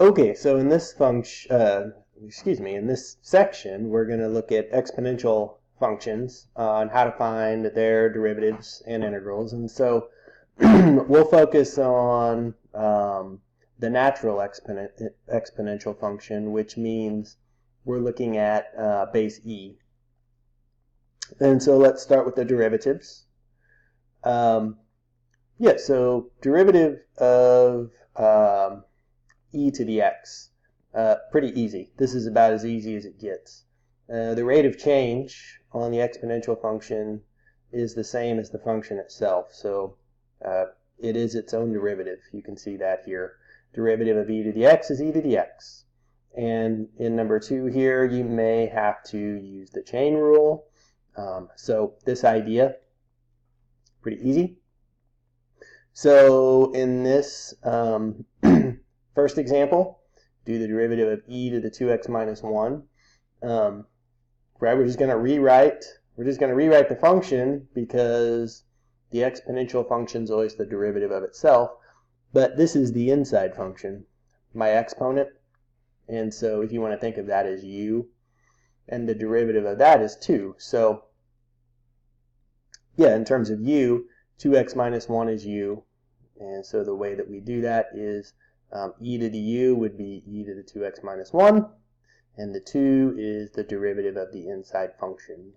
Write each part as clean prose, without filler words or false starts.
Okay, so in this in this section, we're going to look at exponential functions and how to find their derivatives and integrals. And so we'll focus on the natural exponential function, which means we're looking at base e. And so let's start with the derivatives. So derivative of e to the x. Pretty easy. This is about as easy as it gets. The rate of change on the exponential function is the same as the function itself. So it is its own derivative. You can see that here. Derivative of e to the x is e to the x. And in number 2 here, you may have to use the chain rule. So this idea, pretty easy. So in this first example, do the derivative of e to the 2x minus 1. Right, we're just going to rewrite the function because the exponential function is always the derivative of itself. But this is the inside function, my exponent. And so if you want to think of that as u, and the derivative of that is 2. So yeah, in terms of u, 2x minus 1 is u. And so the way that we do that is e to the u would be e to the 2x minus 1, and the 2 is the derivative of the inside function.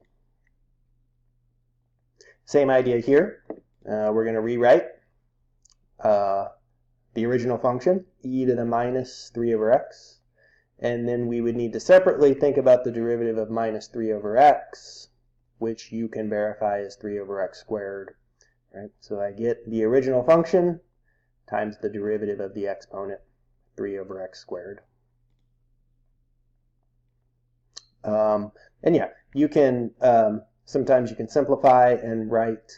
Same idea here. We're going to rewrite the original function, e to the minus 3 over x, and then we would need to separately think about the derivative of minus 3 over x, which you can verify as 3 over x squared. Right? So I get the original function times the derivative of the exponent, 3 over x squared. And yeah, you can sometimes you can simplify and write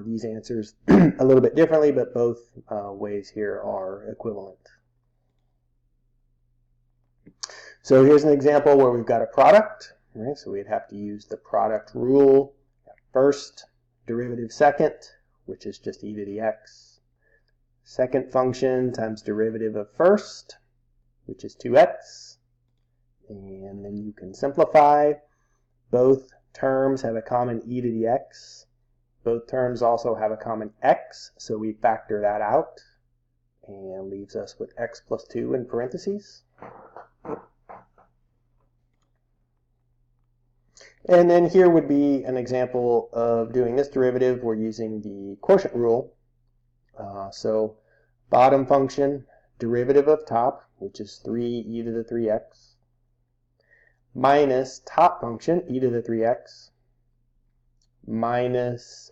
these answers a little bit differently, but both ways here are equivalent. So here's an example where we've got a product. Right? So we'd have to use the product rule. First derivative second, which is just e to the x. Second function times derivative of first, which is 2x. And then you can simplify. Both terms have a common e to the x. Both terms also have a common x, so we factor that out. And leaves us with x plus 2 in parentheses. And then here would be an example of doing this derivative. We're using the quotient rule. So bottom function, derivative of top, which is 3e to the 3x, minus top function, e to the 3x, minus,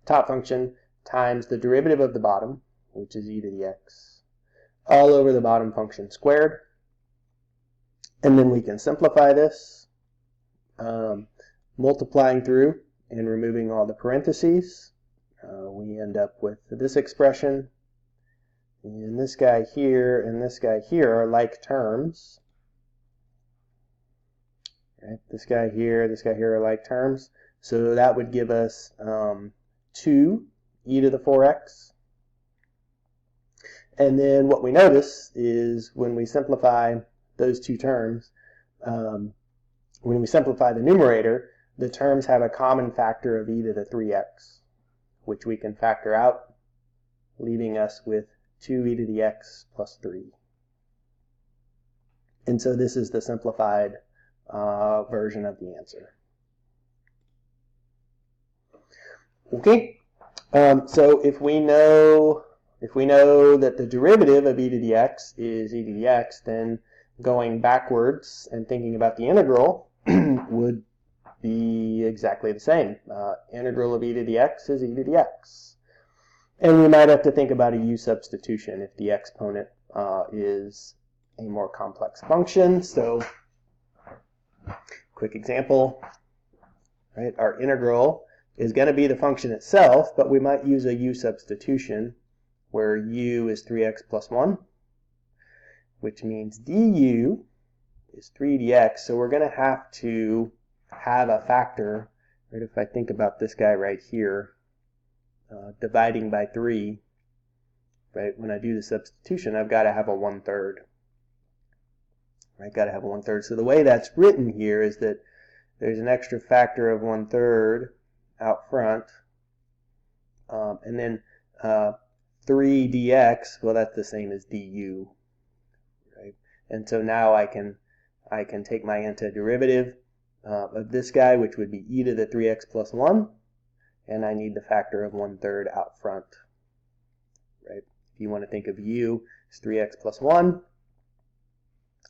top function times the derivative of the bottom, which is e to the x, all over the bottom function squared. And then we can simplify this. Multiplying through and removing all the parentheses, we end up with this expression. And this guy here and this guy here are like terms. Right? This guy here are like terms. So that would give us 2 e to the 4x. And then what we notice is when we simplify those two terms, when we simplify the numerator, the terms have a common factor of e to the 3x, which we can factor out, leaving us with 2e to the x plus 3. And so this is the simplified version of the answer. Okay, so if we know that the derivative of e to the x is e to the x, then going backwards and thinking about the integral would be exactly the same. Integral of e to the x is e to the x. And we might have to think about a u substitution if the exponent is a more complex function. So, quick example, right? Our integral is going to be the function itself, but we might use a u substitution where u is 3x plus 1, which means du is 3dx. So we're going to have to have a factor, right? If I think about this guy right here, dividing by 3, right? When I do the substitution, I've got to have a 1/3. Right? Got to have a 1/3. So the way that's written here is that there's an extra factor of 1/3 out front, and then 3 dx, well, that's the same as du, right? And so now I can take my antiderivative of this guy, which would be e to the 3x plus 1, and I need the factor of 1/3 out front, right? If you want to think of u as 3x plus 1,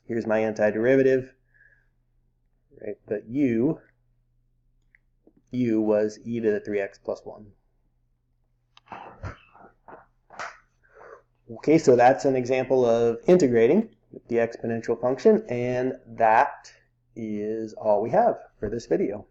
here's my antiderivative, right? But u was e to the 3x plus 1. Okay, so that's an example of integrating with the exponential function, and that is all we have for this video.